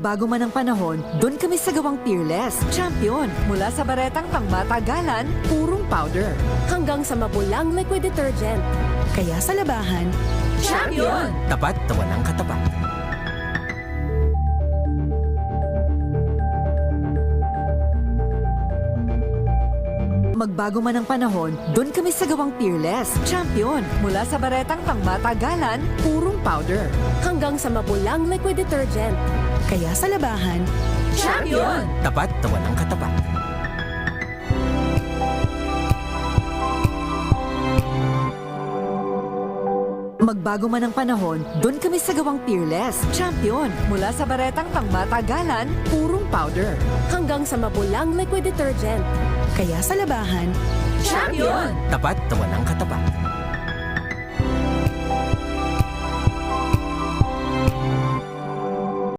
Magbago man ang panahon, doon kami sa gawang Peerless. Champion! Mula sa baretang pangmatagalan, purong powder. Hanggang sa mabulang liquid detergent. Kaya sa labahan, Champion! Tapat na walang katapat. Magbago man ang panahon, doon kami sa gawang Peerless. Champion! Mula sa baretang pangmatagalan, purong powder. Hanggang sa mabulang liquid detergent. kaya sa labahan, Champion! Tapat na walang katapat. Magbago man ang panahon, doon kami sa gawang Peerless. Champion! Mula sa baretang pangmatagalan, purong powder. Hanggang sa mabulang liquid detergent. kaya sa labahan, Champion! Tapat na walang katapat.